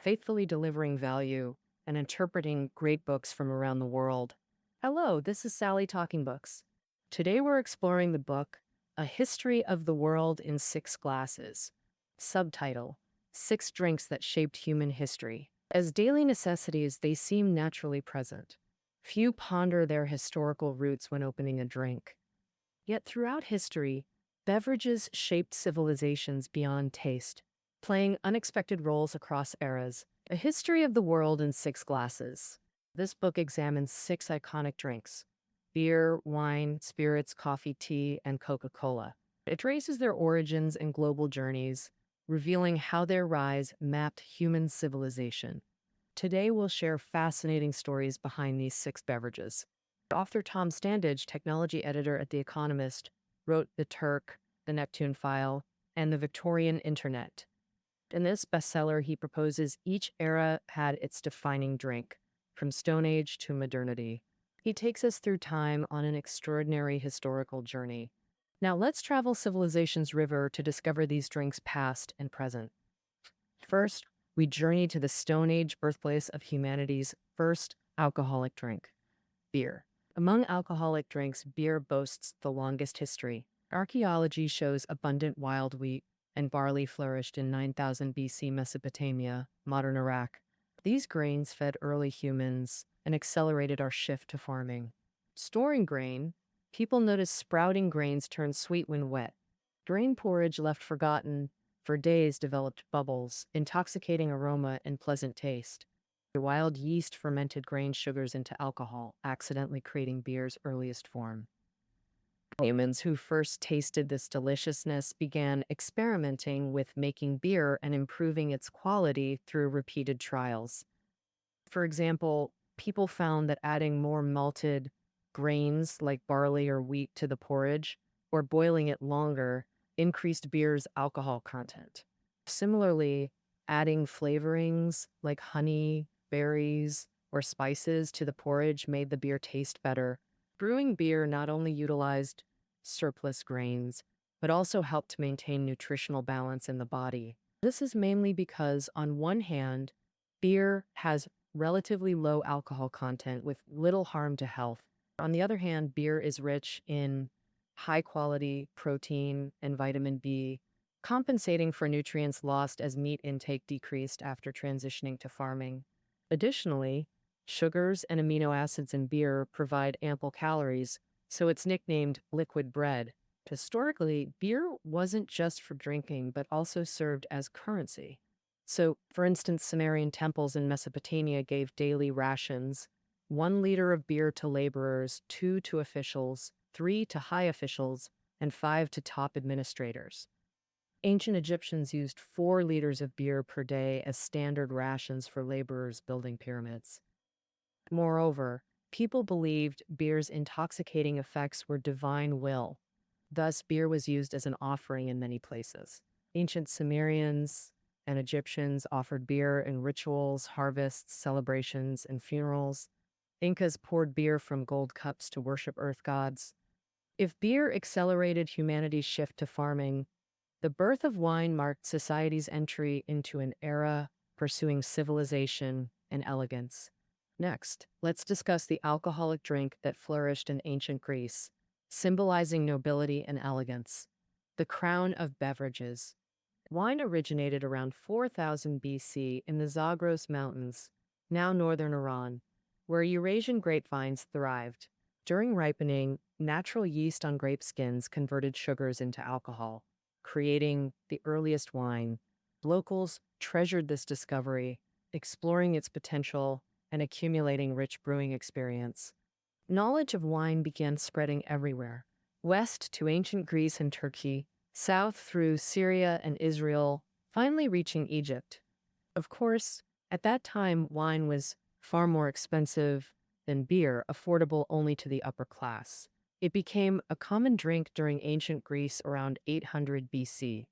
faithfully delivering value and interpreting great books from around the world. Hello, this is Sally Talking Books. Today we're exploring the book A History of the World in Six Glasses. Subtitle: Six Drinks That Shaped Human History. As daily necessities, they seem naturally present. Few ponder their historical roots when opening a drink. Yet throughout history, beverages shaped civilizations beyond taste, playing unexpected roles across eras. A History of the World in Six Glasses. This book examines six iconic drinks: beer, wine, spirits, coffee, tea, and Coca-Cola. It traces their origins and global journeys, revealing how their rise mapped human civilization. Today, we'll share fascinating stories behind these six beverages. Author Tom Standage, technology editor at The Economist, wrote The Turk, The Neptune File, and The Victorian Internet. In this bestseller, he proposes each era had its defining drink, from Stone Age to modernity. He takes us through time on an extraordinary historical journey. Now let's travel civilization's river to discover these drinks past and present. First, we journey to the Stone Age, birthplace of humanity's first alcoholic drink: beer. Among alcoholic drinks, beer boasts the longest history. Archaeology shows abundant wild wheat and barley flourished in 9000 BC Mesopotamia, modern Iraq. These grains fed early humans and accelerated our shift to farming. Storing grain, people noticed sprouting grains turn sweet when wet. Grain porridge left forgotten for days developed bubbles, intoxicating aroma, and pleasant taste. The wild yeast fermented grain sugars into alcohol, accidentally creating beer's earliest form. Humans who first tasted this deliciousness began experimenting with making beer and improving its quality through repeated trials. For example, people found that adding more malted grains like barley or wheat to the porridge, or boiling it longer, increased beer's alcohol content. Similarly, adding flavorings like honey, berries, or spices to the porridge made the beer taste better. Brewing beer not only utilized surplus grains, but also helped to maintain nutritional balance in the body. This is mainly because, on one hand, beer has relatively low alcohol content with little harm to health. On the other hand, beer is rich in high quality protein and vitamin B, compensating for nutrients lost as meat intake decreased after transitioning to farming. Additionally, sugars and amino acids in beer provide ample calories, so it's nicknamed liquid bread. Historically, beer wasn't just for drinking, but also served as currency. So, for instance, Sumerian temples in Mesopotamia gave daily rations: 1 liter of beer to laborers, 2 to officials, 3 to high officials, and 5 to top administrators. Ancient Egyptians used 4 liters of beer per day as standard rations for laborers building pyramids. Moreover, people believed beer's intoxicating effects were divine will. Thus, beer was used as an offering in many places. Ancient Sumerians and Egyptians offered beer in rituals, harvests, celebrations, and funerals. Incas poured beer from gold cups to worship earth gods. If beer accelerated humanity's shift to farming, the birth of wine marked society's entry into an era pursuing civilization and elegance. Next, let's discuss the alcoholic drink that flourished in ancient Greece, symbolizing nobility and elegance: the crown of beverages. Wine originated around 4000 BC in the Zagros Mountains, now northern Iran, where Eurasian grapevines thrived. During ripening, natural yeast on grape skins converted sugars into alcohol, creating the earliest wine. Locals treasured this discovery, exploring its potential and accumulating rich brewing experience. Knowledge of wine began spreading everywhere: west to ancient Greece and Turkey, south through Syria and Israel, finally reaching Egypt. Of course, at that time, wine was far more expensive than beer, affordable only to the upper class. It became a common drink during ancient Greece around 800 BC.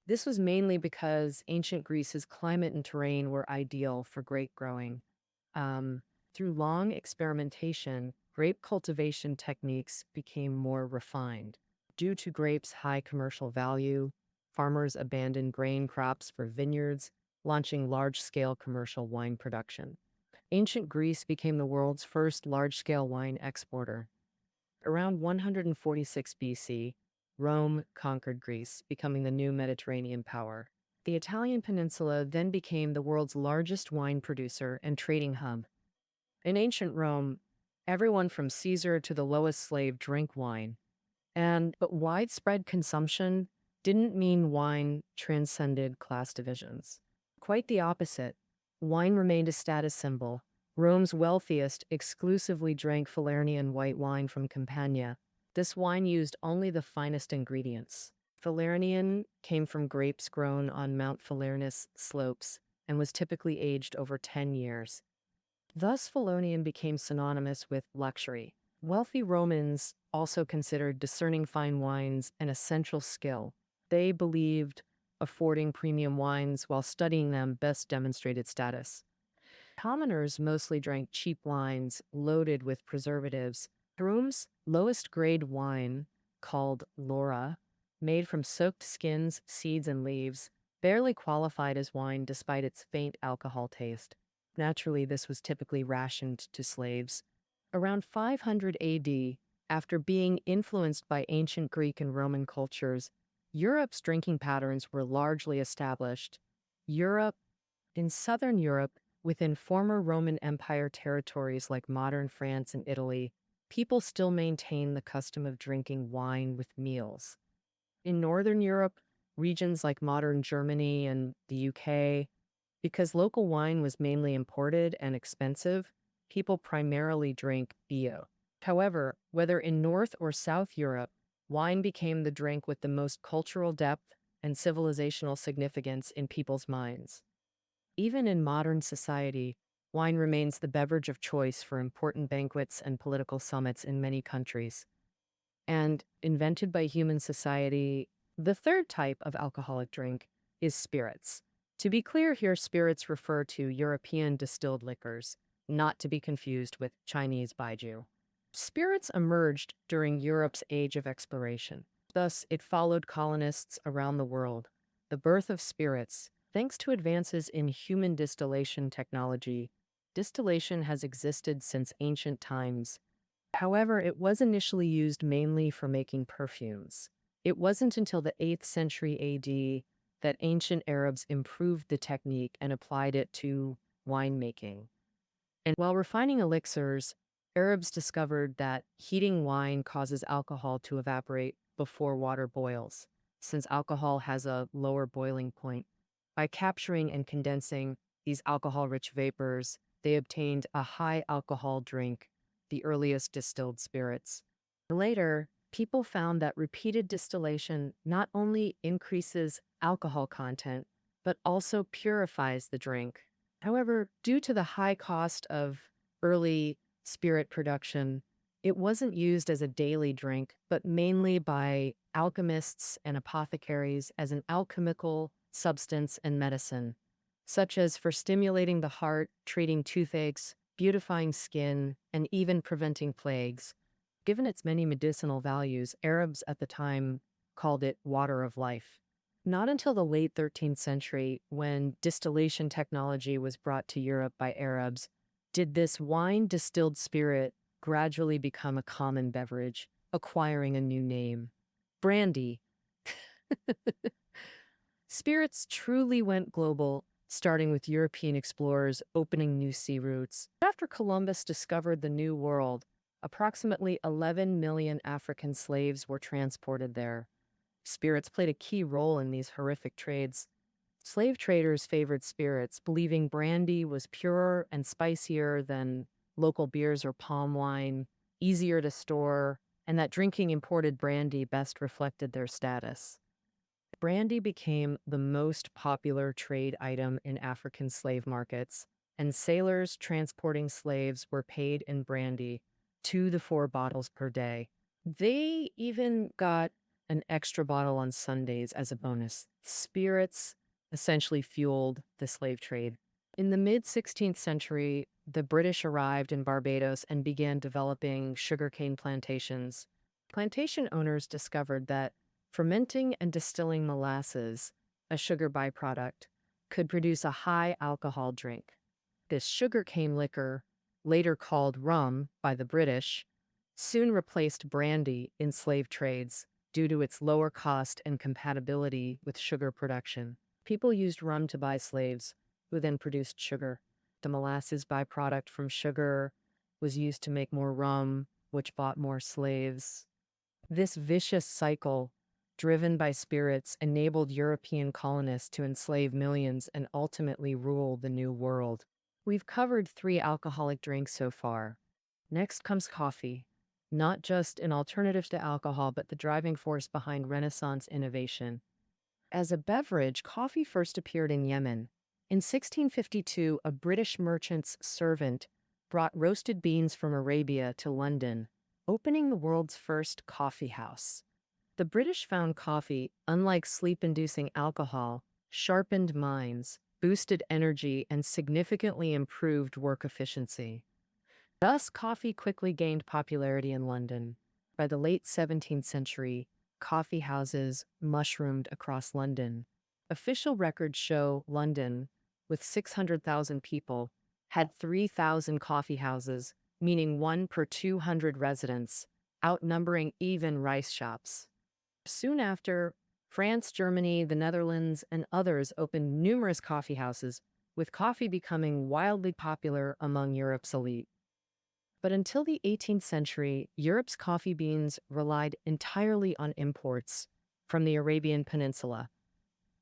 This was mainly because ancient Greece's climate and terrain were ideal for grape growing. Through long experimentation, grape cultivation techniques became more refined. Due to grapes' high commercial value, farmers abandoned grain crops for vineyards, launching large-scale commercial wine production. Ancient Greece became the world's first large-scale wine exporter. Around 146 BC, Rome conquered Greece, becoming the new Mediterranean power. The Italian peninsula then became the world's largest wine producer and trading hub. In ancient Rome, everyone from Caesar to the lowest slave drank wine. But widespread consumption didn't mean wine transcended class divisions. Quite the opposite. Wine remained a status symbol. Rome's wealthiest exclusively drank Falernian white wine from Campania. This wine used only the finest ingredients. Falernian came from grapes grown on Mount Falernus slopes and was typically aged over 10 years. Thus, Falernian became synonymous with luxury. Wealthy Romans also considered discerning fine wines an essential skill. They believed affording premium wines while studying them best demonstrated status. Commoners mostly drank cheap wines loaded with preservatives. Rome's lowest grade wine, called Laura, made from soaked skins, seeds, and leaves, barely qualified as wine despite its faint alcohol taste. Naturally, this was typically rationed to slaves. Around 500 AD, after being influenced by ancient Greek and Roman cultures, Europe's drinking patterns were largely established. In southern Europe, within former Roman Empire territories like modern France and Italy, people still maintain the custom of drinking wine with meals. In northern Europe, regions like modern Germany and the UK, because local wine was mainly imported and expensive, people primarily drank bio. However, whether in North or South Europe, wine became the drink with the most cultural depth and civilizational significance in people's minds. Even in modern society, wine remains the beverage of choice for important banquets and political summits in many countries. And invented by human society, the third type of alcoholic drink is spirits. To be clear here, spirits refer to European distilled liquors, not to be confused with Chinese baijiu. Spirits emerged during Europe's age of exploration. Thus, it followed colonists around the world. The birth of spirits, thanks to advances in human distillation technology, distillation has existed since ancient times. However, it was initially used mainly for making perfumes. It wasn't until the 8th century AD that ancient Arabs improved the technique and applied it to winemaking. And while refining elixirs, Arabs discovered that heating wine causes alcohol to evaporate before water boils, since alcohol has a lower boiling point. By capturing and condensing these alcohol-rich vapors, they obtained a high alcohol drink, the earliest distilled spirits. Later, people found that repeated distillation not only increases alcohol content, but also purifies the drink. However, due to the high cost of early spirit production, it wasn't used as a daily drink, but mainly by alchemists and apothecaries as an alchemical substance and medicine, such as for stimulating the heart, treating toothaches, beautifying skin, and even preventing plagues. Given its many medicinal values, Arabs at the time called it water of life. Not until the late 13th century, when distillation technology was brought to Europe by Arabs, did this wine-distilled spirit gradually become a common beverage, acquiring a new name. Brandy. Spirits truly went global, starting with European explorers opening new sea routes. After Columbus discovered the New World, approximately 11 million African slaves were transported there. Spirits played a key role in these horrific trades. Slave traders favored spirits, believing brandy was purer and spicier than local beers or palm wine, easier to store, and that drinking imported brandy best reflected their status. Brandy became the most popular trade item in African slave markets, and sailors transporting slaves were paid in brandy, 2 to 4 bottles per day. They even got an extra bottle on Sundays as a bonus. Spirits essentially fueled the slave trade. In the mid-16th century, the British arrived in Barbados and began developing sugarcane plantations. Plantation owners discovered that fermenting and distilling molasses, a sugar byproduct, could produce a high alcohol drink. This sugarcane liquor, later called rum by the British, soon replaced brandy in slave trades due to its lower cost and compatibility with sugar production. People used rum to buy slaves, who then produced sugar. The molasses byproduct from sugar was used to make more rum, which bought more slaves. This vicious cycle, driven by spirits, enabled European colonists to enslave millions and ultimately rule the New World. We've covered 3 alcoholic drinks so far. Next comes coffee, not just an alternative to alcohol, but the driving force behind Renaissance innovation. As a beverage, coffee first appeared in Yemen. In 1652, a British merchant's servant brought roasted beans from Arabia to London, opening the world's first coffee house. The British found coffee, unlike sleep-inducing alcohol, sharpened minds, boosted energy, and significantly improved work efficiency. Thus, coffee quickly gained popularity in London. By the late 17th century, coffee houses mushroomed across London. Official records show London, with 600,000 people, had 3,000 coffee houses, meaning 1 per 200 residents, outnumbering even rice shops. Soon after, France, Germany, the Netherlands, and others opened numerous coffee houses, with coffee becoming wildly popular among Europe's elite. But until the 18th century, Europe's coffee beans relied entirely on imports from the Arabian Peninsula.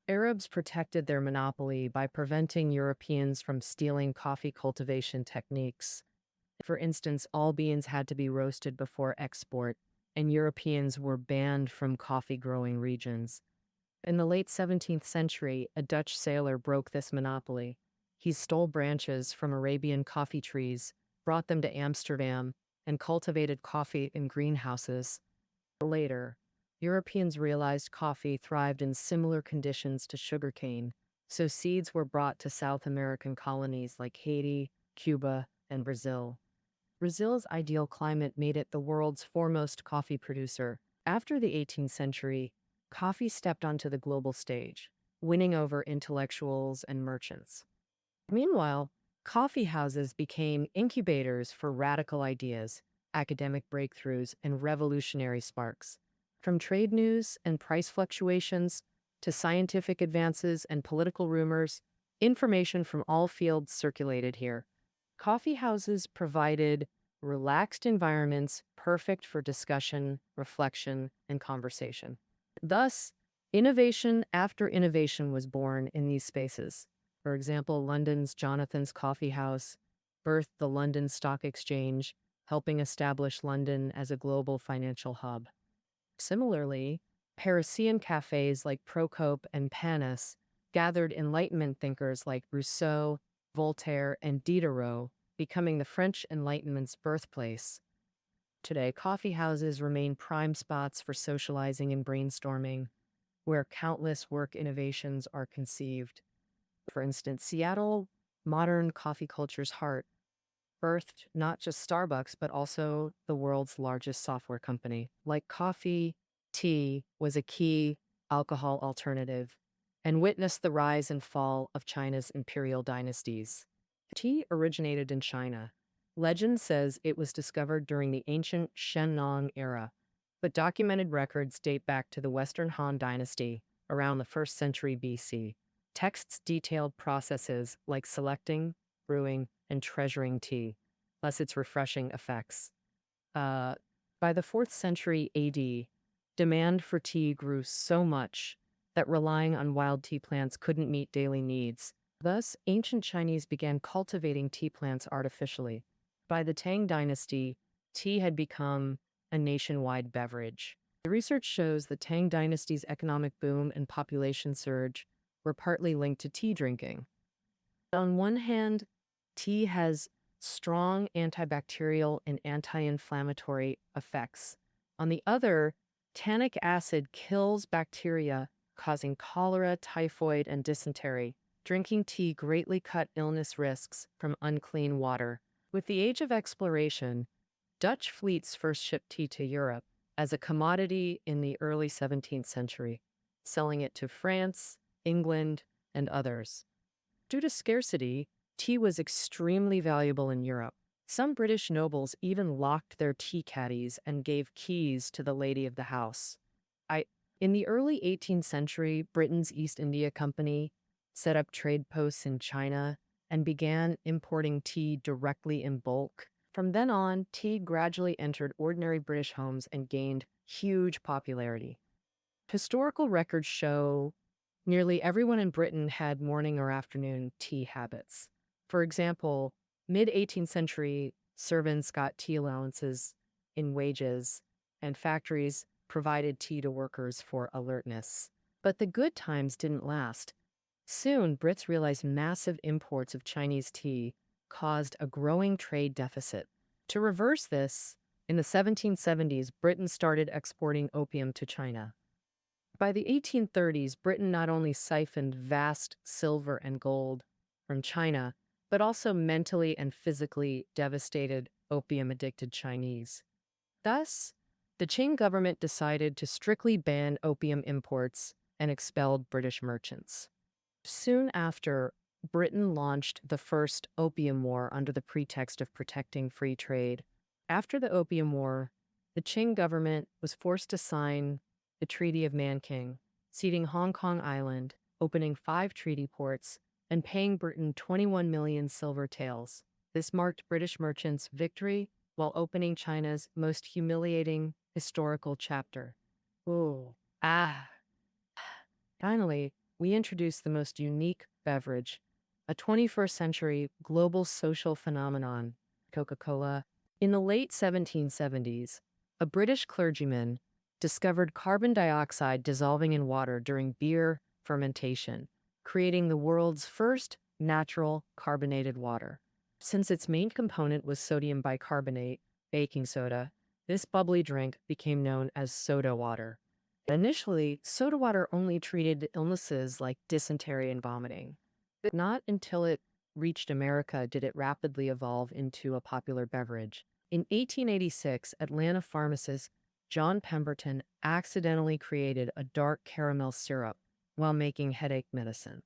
Arabs protected their monopoly by preventing Europeans from stealing coffee cultivation techniques. For instance, all beans had to be roasted before export, and Europeans were banned from coffee-growing regions. In the late 17th century, a Dutch sailor broke this monopoly. He stole branches from Arabian coffee trees, brought them to Amsterdam, and cultivated coffee in greenhouses. Later, Europeans realized coffee thrived in similar conditions to sugarcane, so seeds were brought to South American colonies like Haiti, Cuba, and Brazil. Brazil's ideal climate made it the world's foremost coffee producer. After the 18th century, coffee stepped onto the global stage, winning over intellectuals and merchants. Meanwhile, coffee houses became incubators for radical ideas, academic breakthroughs, and revolutionary sparks. From trade news and price fluctuations to scientific advances and political rumors, information from all fields circulated here. Coffee houses provided relaxed environments perfect for discussion, reflection, and conversation. Thus, innovation after innovation was born in these spaces. For example, London's Jonathan's Coffee House birthed the London Stock Exchange, helping establish London as a global financial hub. Similarly, Parisian cafes like Procope and Panis gathered Enlightenment thinkers like Rousseau, Voltaire, and Diderot, becoming the French Enlightenment's birthplace. Today, coffee houses remain prime spots for socializing and brainstorming, where countless work innovations are conceived. For instance, Seattle, modern coffee culture's heart, birthed not just Starbucks, but also the world's largest software company. Like coffee, tea was a key alcohol alternative and witnessed the rise and fall of China's imperial dynasties. Tea originated in China. Legend says it was discovered during the ancient Shennong era, but documented records date back to the Western Han Dynasty around the 1st century BC. Texts detailed processes like selecting, brewing, and treasuring tea, plus its refreshing effects. By the 4th century AD, demand for tea grew so much that relying on wild tea plants couldn't meet daily needs. Thus, ancient Chinese began cultivating tea plants artificially. By the Tang Dynasty, tea had become a nationwide beverage. The research shows the Tang Dynasty's economic boom and population surge were partly linked to tea drinking. On one hand, tea has strong antibacterial and anti-inflammatory effects. On the other, tannic acid kills bacteria, causing cholera, typhoid, and dysentery. Drinking tea greatly cut illness risks from unclean water. With the age of exploration, Dutch fleets first shipped tea to Europe as a commodity in the early 17th century, selling it to France, England, and others. Due to scarcity, tea was extremely valuable in Europe. Some British nobles even locked their tea caddies and gave keys to the lady of the house. I, in the early 18th century, Britain's East India Company set up trade posts in China and began importing tea directly in bulk. From then on, tea gradually entered ordinary British homes and gained huge popularity. Historical records show nearly everyone in Britain had morning or afternoon tea habits. For example, mid 18th century servants got tea allowances in wages, and factories provided tea to workers for alertness. But the good times didn't last. Soon, Brits realized massive imports of Chinese tea caused a growing trade deficit. To reverse this, in the 1770s, Britain started exporting opium to China. By the 1830s, Britain not only siphoned vast silver and gold from China, but also mentally and physically devastated opium-addicted Chinese. Thus, the Qing government decided to strictly ban opium imports and expelled British merchants. Soon after, Britain launched the first Opium War under the pretext of protecting free trade. After the Opium War, the Qing government was forced to sign the Treaty of Nanking, ceding Hong Kong Island, opening 5 treaty ports, and paying Britain 21 million silver taels. This marked British merchants' victory while opening China's most humiliating historical chapter. Ooh. Ah. Finally, we introduce the most unique beverage, a 21st century global social phenomenon, Coca-Cola. In the late 1770s, a British clergyman discovered carbon dioxide dissolving in water during beer fermentation, creating the world's first natural carbonated water. Since its main component was sodium bicarbonate, baking soda, this bubbly drink became known as soda water. Initially, soda water only treated illnesses like dysentery and vomiting. Not until it reached America did it rapidly evolve into a popular beverage. In 1886, Atlanta pharmacist John Pemberton accidentally created a dark caramel syrup while making headache medicine.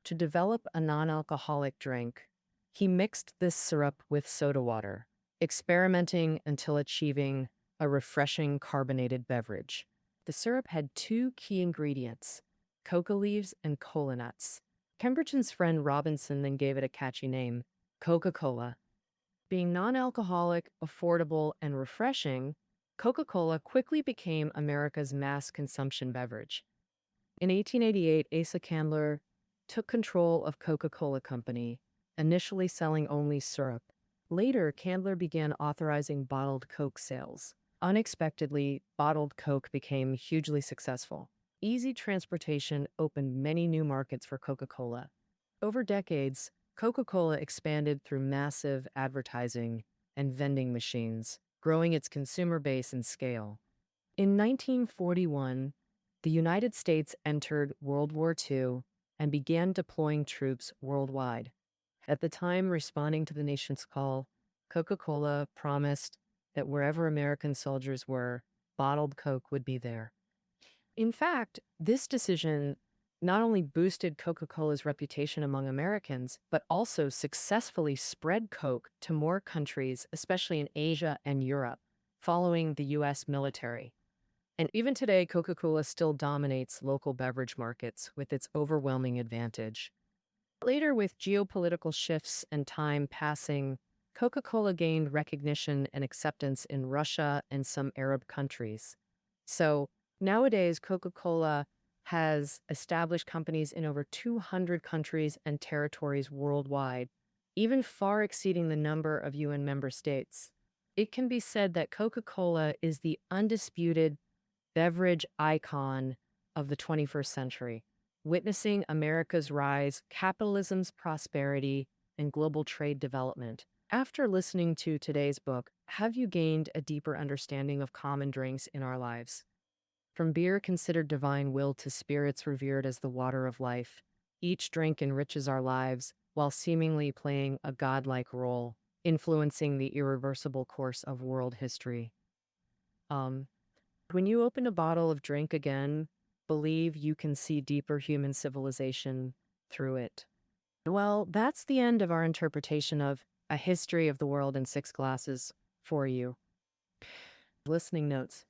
To develop a non-alcoholic drink, he mixed this syrup with soda water, experimenting until achieving a refreshing carbonated beverage. The syrup had 2 key ingredients, coca leaves and cola nuts. Pemberton's friend Robinson then gave it a catchy name, Coca-Cola. Being non-alcoholic, affordable, and refreshing, Coca-Cola quickly became America's mass consumption beverage. In 1888, Asa Candler took control of Coca-Cola Company, initially selling only syrup. Later, Candler began authorizing bottled Coke sales. Unexpectedly, bottled Coke became hugely successful. Easy transportation opened many new markets for Coca-Cola. Over decades, Coca-Cola expanded through massive advertising and vending machines, growing its consumer base and scale. In 1941, the United States entered World War II and began deploying troops worldwide. At the time, responding to the nation's call, Coca-Cola promised that wherever American soldiers were, bottled Coke would be there. In fact, this decision not only boosted Coca-Cola's reputation among Americans, but also successfully spread Coke to more countries, especially in Asia and Europe, following the US military. And even today, Coca-Cola still dominates local beverage markets with its overwhelming advantage. Later, with geopolitical shifts and time passing, Coca-Cola gained recognition and acceptance in Russia and some Arab countries. So nowadays, Coca-Cola has established companies in over 200 countries and territories worldwide, even far exceeding the number of UN member states. It can be said that Coca-Cola is the undisputed beverage icon of the 21st century, witnessing America's rise, capitalism's prosperity, and global trade development. After listening to today's book, have you gained a deeper understanding of common drinks in our lives? From beer considered divine will to spirits revered as the water of life, each drink enriches our lives while seemingly playing a godlike role, influencing the irreversible course of world history. When you open a bottle of drink again, believe you can see deeper human civilization through it. Well, that's the end of our interpretation of A History of the World in Six Glasses for you. Listening notes.